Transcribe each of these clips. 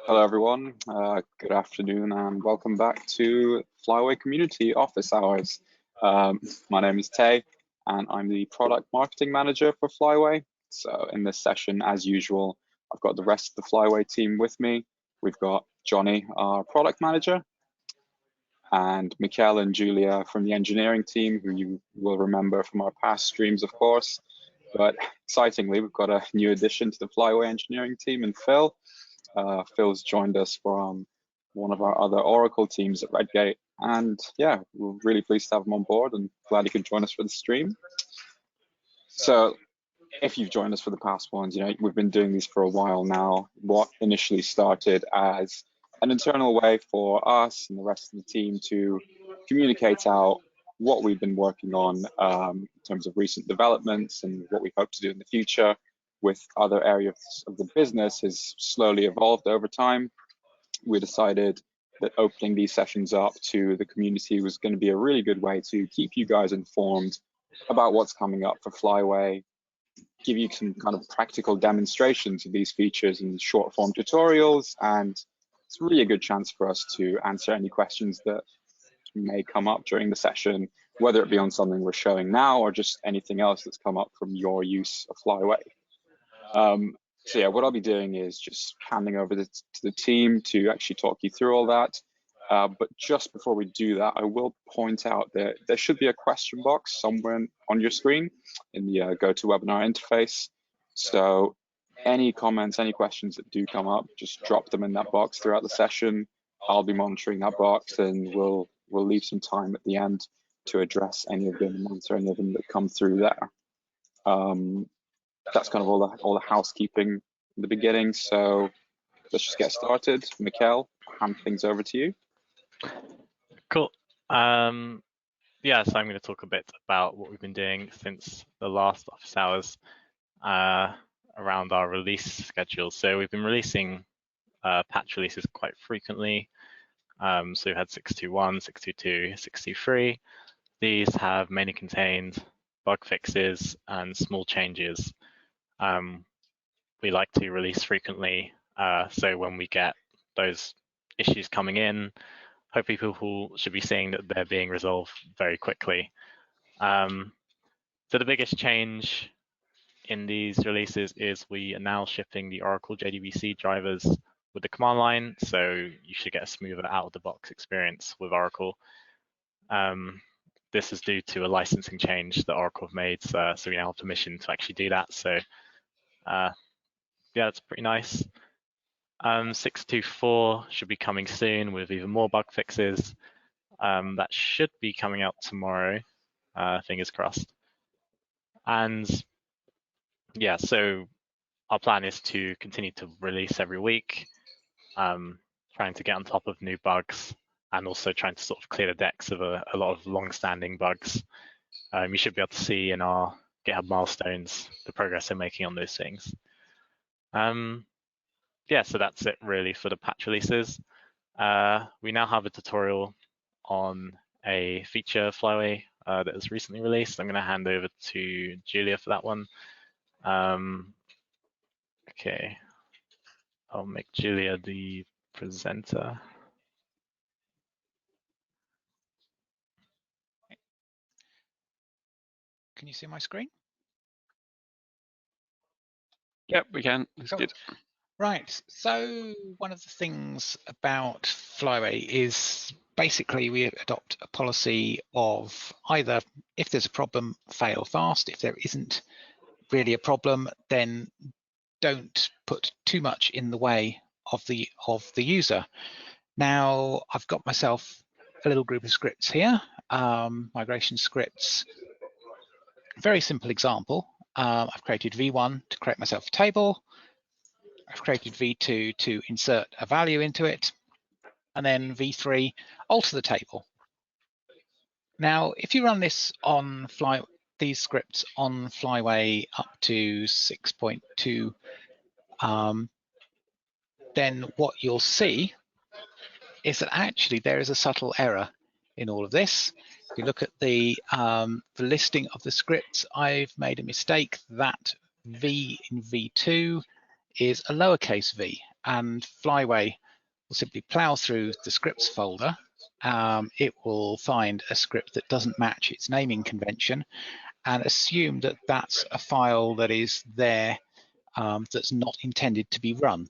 Hello, everyone. Good afternoon, and welcome back to Flyway Community Office Hours. My name is Tay, and I'm the Product Marketing Manager for Flyway. So in this session, as usual, I've got the rest of the Flyway team with me. We've got Johnny, our Product Manager, and Mikkel and Julia from the engineering team, who you will remember from our past streams, of course. But excitingly, we've got a new addition to the Flyway engineering team in Phil. Phil's joined us from one of our other Oracle teams at Redgate. And yeah, we're really pleased to have him on board and glad he could join us for the stream. So if you've joined us for the past ones, we've been doing these for a while now. What initially started as an internal way for us and the rest of the team to communicate out what we've been working on in terms of recent developments and what we hope to do in the future with other areas of the business has slowly evolved over time. We decided that opening these sessions up to the community was going to be a really good way to keep you guys informed about what's coming up for Flyway, give you some kind of practical demonstrations of these features in short form tutorials, and it's really a good chance for us to answer any questions that may come up during the session, whether it be on something we're showing now or just anything else that's come up from your use of Flyway. So yeah, what I'll be doing is just handing over to the team to actually talk you through all that. But just before we do that, I will point out that there should be a question box somewhere on your screen in the GoToWebinar interface. So any comments, any questions that do come up, just drop them in that box throughout the session. I'll be monitoring that box, and we'll leave some time at the end to address any of them, answer any of them that come through there. That's kind of all the housekeeping in the beginning. So let's just get started. Mikkel, hand things over to you. Cool. Yeah, so I'm going to talk a bit about what we've been doing since the last office hours around our release schedule. So we've been releasing patch releases quite frequently. So we've had 621, 622, 623. These have mainly contained bug fixes and small changes. We like to release frequently, so when we get those issues coming in, hopefully people should be seeing that they're being resolved very quickly. So the biggest change in these releases is we are now shipping the Oracle JDBC drivers with the command line, so you should get a smoother out-of-the-box experience with Oracle. This is due to a licensing change that Oracle have made, so we now have permission to actually do that. So yeah, it's pretty nice. 624 should be coming soon with even more bug fixes. That should be coming out tomorrow, fingers crossed. And yeah, so our plan is to continue to release every week, trying to get on top of new bugs and also trying to sort of clear the decks of a lot of long-standing bugs. You should be able to see in our GitHub milestones the progress we're making on those things. Yeah, so that's it really for the patch releases. We now have a tutorial on a feature Flyway that was recently released. I'm going to hand over to Julia for that one. Okay, I'll make Julia the presenter. Can you see my screen? Yep, we can. That's cool. Good. Right, so one of the things about Flyway is basically we adopt a policy of either if there's a problem, fail fast. If there isn't really a problem, then don't put too much in the way of the user. Now, I've got myself a little group of scripts here, migration scripts. Very simple example. I've created V1 to create myself a table. I've created V2 to insert a value into it, and then V3, alter the table. Now, if you run this on these scripts on Flyway up to 6.2, then what you'll see is that actually there is a subtle error in all of this. If you look at the listing of the scripts, I've made a mistake. That V in V2 is a lowercase v, and Flyway will simply plow through the scripts folder. It will find a script that doesn't match its naming convention and assume that that's a file that is there that's not intended to be run.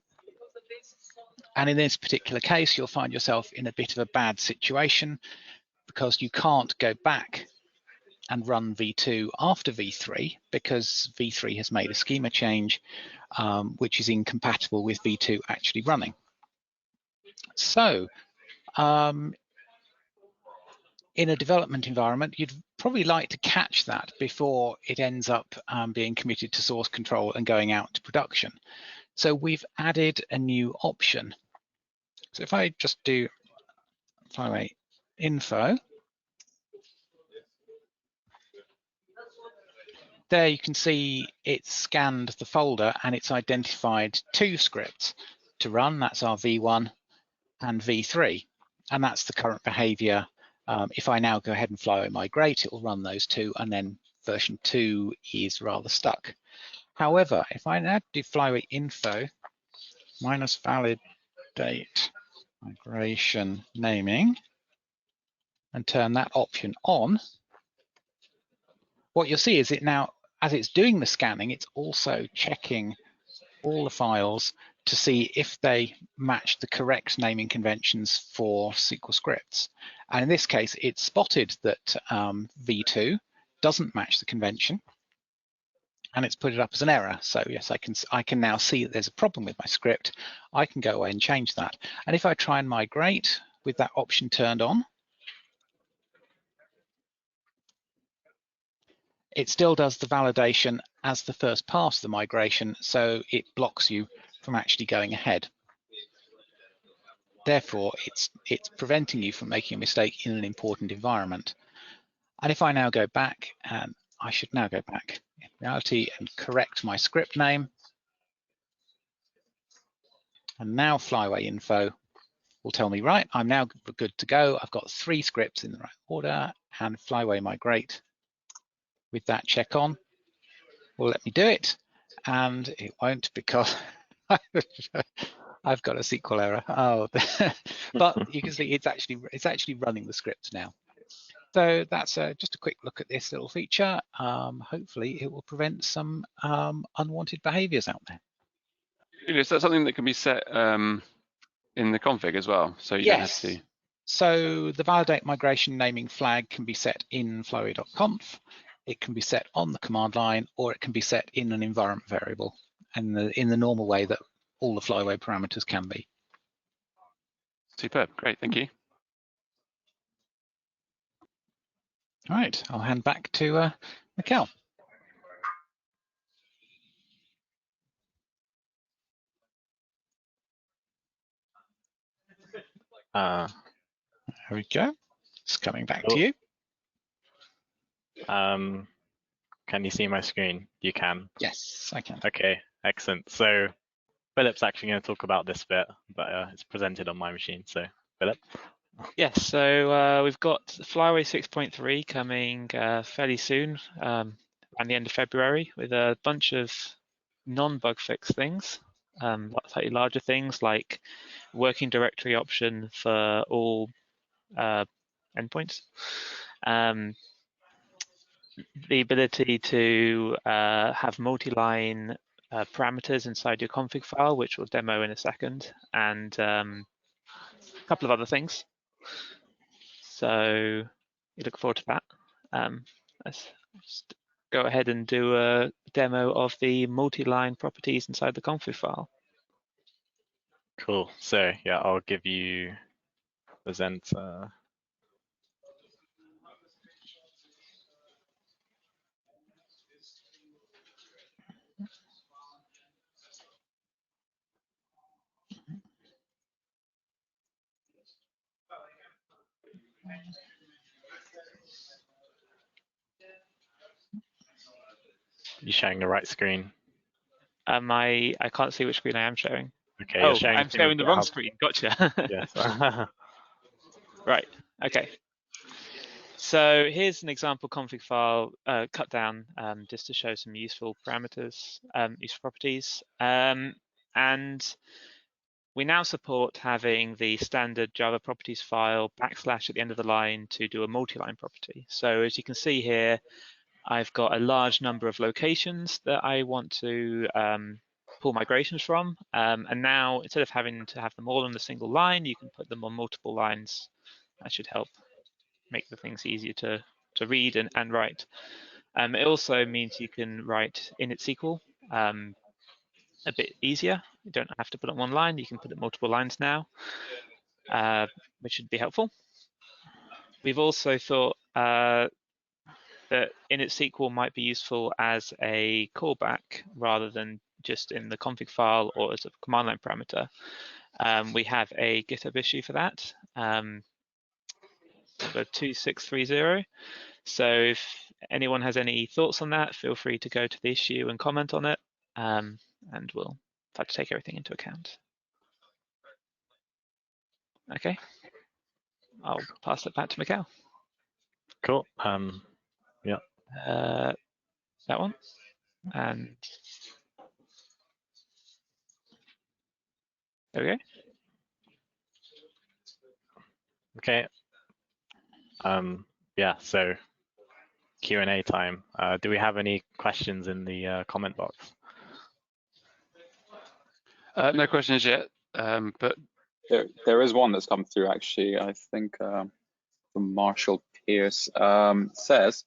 And in this particular case, you'll find yourself in a bit of a bad situation because you can't go back and run v2 after v3 because v3 has made a schema change which is incompatible with v2 actually running. So in a development environment, you'd probably like to catch that before it ends up being committed to source control and going out to production. So we've added a new option. So if I just do Flyway info, there you can see it's scanned the folder and it's identified two scripts to run. That's our v1 and v3, and that's the current behavior. If I now go ahead and Flyway migrate, it will run those two, and then version 2 is rather stuck. However, if I now do Flyway info minus validate migration naming and turn that option on, what you'll see is it now, as it's doing the scanning, it's also checking all the files to see if they match the correct naming conventions for SQL scripts. And in this case, it spotted that v2 doesn't match the convention, and it's put it up as an error. So yes, I can now see that there's a problem with my script. I can go away and change that. And if I try and migrate with that option turned on, it still does the validation as the first pass of the migration, so it blocks you from actually going ahead. Therefore, it's preventing you from making a mistake in an important environment. And if I now go back, and I should now go back in reality and correct my script name, and now Flyway info will tell me, right, I'm now good to go. I've got 3 scripts in the right order, and Flyway migrate with that check on will let me do it, and it won't because I've got a SQL error. Oh, but you can see it's actually running the script now. So that's just a quick look at this little feature. Hopefully, it will prevent some unwanted behaviours out there. Is that something that can be set in the config as well? So you don't have to. So the validate migration naming flag can be set in flyway.conf. It can be set on the command line, or it can be set in an environment variable, and in the normal way that all the Flyway parameters can be. Superb, great, thank you. All right, I'll hand back to Mikkel. There we go. It's coming back to you. Can you see my screen? You can. Yes, I can. Okay, excellent. So Philip's actually going to talk about this bit, but it's presented on my machine. So Philip. Yes, so we've got Flyway 6.3 coming fairly soon, around the end of February, with a bunch of non-bug fix things, slightly larger things like working directory option for all endpoints, the ability to have multi-line parameters inside your config file, which we'll demo in a second, and a couple of other things. So we look forward to that. Let's just go ahead and do a demo of the multi-line properties inside the config file. Cool. So yeah, I'll give you present. You're showing the right screen. I can't see which screen I am showing. Okay, oh, you're showing I'm showing the wrong screen. Gotcha. Yes. Right. Okay. So here's an example config file cut down just to show some useful parameters, useful properties. And we now support having the standard Java properties file / at the end of the line to do a multi-line property. So as you can see here, I've got a large number of locations that I want to pull migrations from. And now instead of having to have them all on a single line, you can put them on multiple lines. That should help make the things easier to read and write. It also means you can write init SQL a bit easier. You don't have to put it on one line. You can put it multiple lines now, which should be helpful. We've also thought that init SQL might be useful as a callback rather than just in the config file or as a command line parameter. We have a GitHub issue for that, number 2630. So if anyone has any thoughts on that, feel free to go to the issue and comment on it, and we'll try to take everything into account. Okay, I'll pass it back to Mikhail. Cool. Yeah. That one, and there we go. Okay. Yeah. So Q&A time. Do we have any questions in the comment box? No questions yet, but There is one that's come through actually. I think from Marshall Pierce says,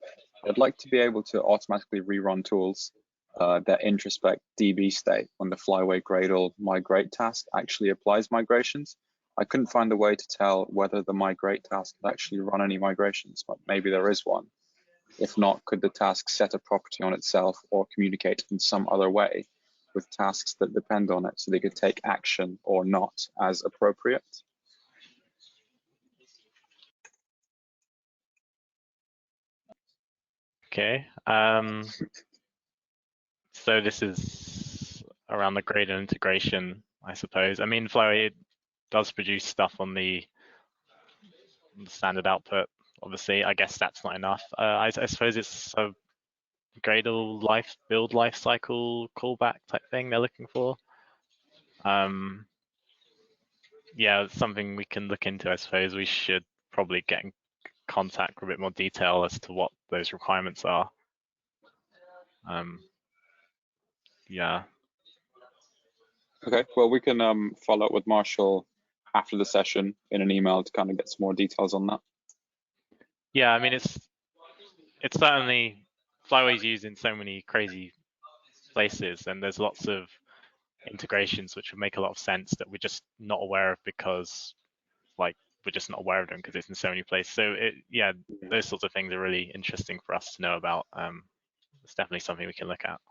"I'd like to be able to automatically rerun tools that introspect DB state when the Flyway Gradle migrate task actually applies migrations. I couldn't find a way to tell whether the migrate task could actually run any migrations, but maybe there is one. If not, could the task set a property on itself or communicate in some other way with tasks that depend on it so they could take action or not as appropriate?" Okay. So this is around the Gradle integration, I suppose. I mean, Flyway does produce stuff on the standard output. Obviously, I guess that's not enough. I suppose it's a Gradle build life cycle callback type thing they're looking for. Yeah, it's something we can look into. I suppose we should probably get in contact with a bit more detail as to what those requirements are. Yeah. Okay, well, we can follow up with Marshall after the session in an email to kind of get some more details on that. Yeah, I mean, it's certainly Flyway's used in so many crazy places, and there's lots of integrations which would make a lot of sense that we're just not aware of because, like, we're just not aware of them because it's in so many places. So yeah, those sorts of things are really interesting for us to know about. It's definitely something we can look at.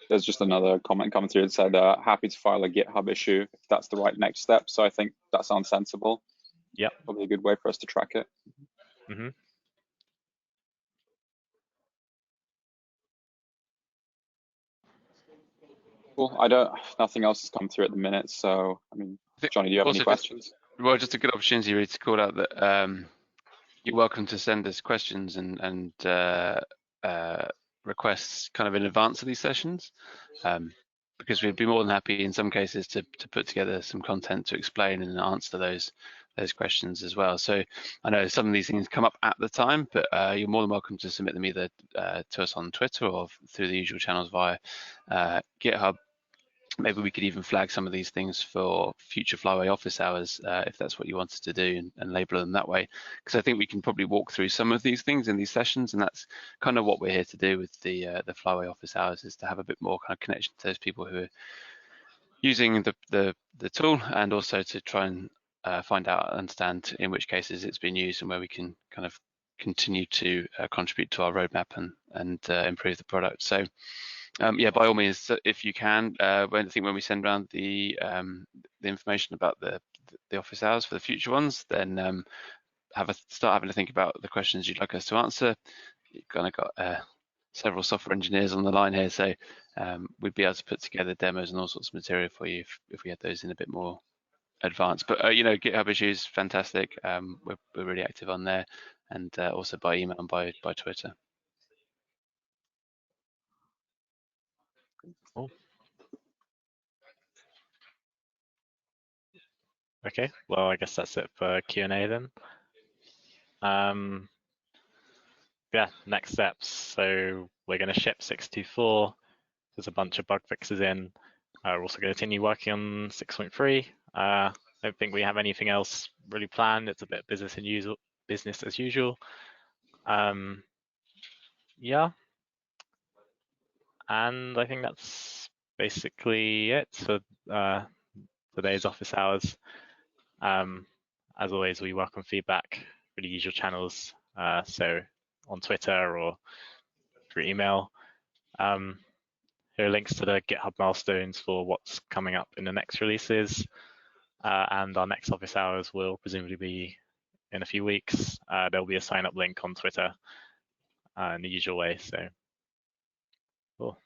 There's just another comment coming through that said, happy to file a GitHub issue if that's the right next step. So I think that sounds sensible. Yep. Probably a good way for us to track it. Mm-hmm. Cool. Nothing else has come through at the minute. So, I mean, Johnny, do you have any questions? Well, just a good opportunity really to call out that you're welcome to send us questions and requests kind of in advance of these sessions, because we'd be more than happy in some cases to put together some content to explain and answer those questions as well. So I know some of these things come up at the time, but you're more than welcome to submit them either to us on Twitter or through the usual channels via GitHub. Maybe we could even flag some of these things for future Flyway office hours if that's what you wanted to do, and label them that way. Because I think we can probably walk through some of these things in these sessions, and that's kind of what we're here to do with the Flyway office hours, is to have a bit more kind of connection to those people who are using the tool, and also to try and find out, understand in which cases it's been used and where we can kind of continue to contribute to our roadmap and improve the product. So. Yeah, by all means, if you can, when we send around the information about the office hours for the future ones, then start having to think about the questions you'd like us to answer. You've kind of got several software engineers on the line here, so we'd be able to put together demos and all sorts of material for you if we had those in a bit more advanced. But you know, GitHub issues, fantastic. We're really active on there, and also by email and by Twitter. Cool. Okay, well, I guess that's it for Q&A then. Yeah, next steps. So we're going to ship 6.2.4. There's a bunch of bug fixes in. We're also going to continue working on 6.3. I don't think we have anything else really planned. It's a bit business as usual. Yeah, and I think that's basically it for today's office hours. As always, we welcome feedback through the usual channels, so on Twitter or through email. Here are links to the GitHub milestones for what's coming up in the next releases, and our next office hours will presumably be in a few weeks. There'll be a sign-up link on Twitter in the usual way. So, cool.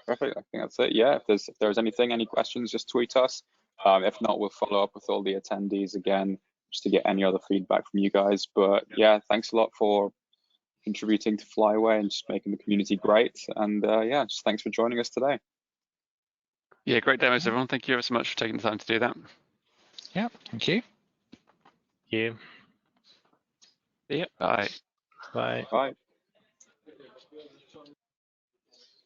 Perfect. I think that's it. Yeah, if there's any questions, just tweet us. If not, we'll follow up with all the attendees again just to get any other feedback from you guys. But yeah, thanks a lot for contributing to Flyway and just making the community great. And yeah, just thanks for joining us today. Yeah, great demos, everyone. Thank you ever so much for taking the time to do that. Yeah, thank you. Thank you. Yeah. Bye. Bye. Bye.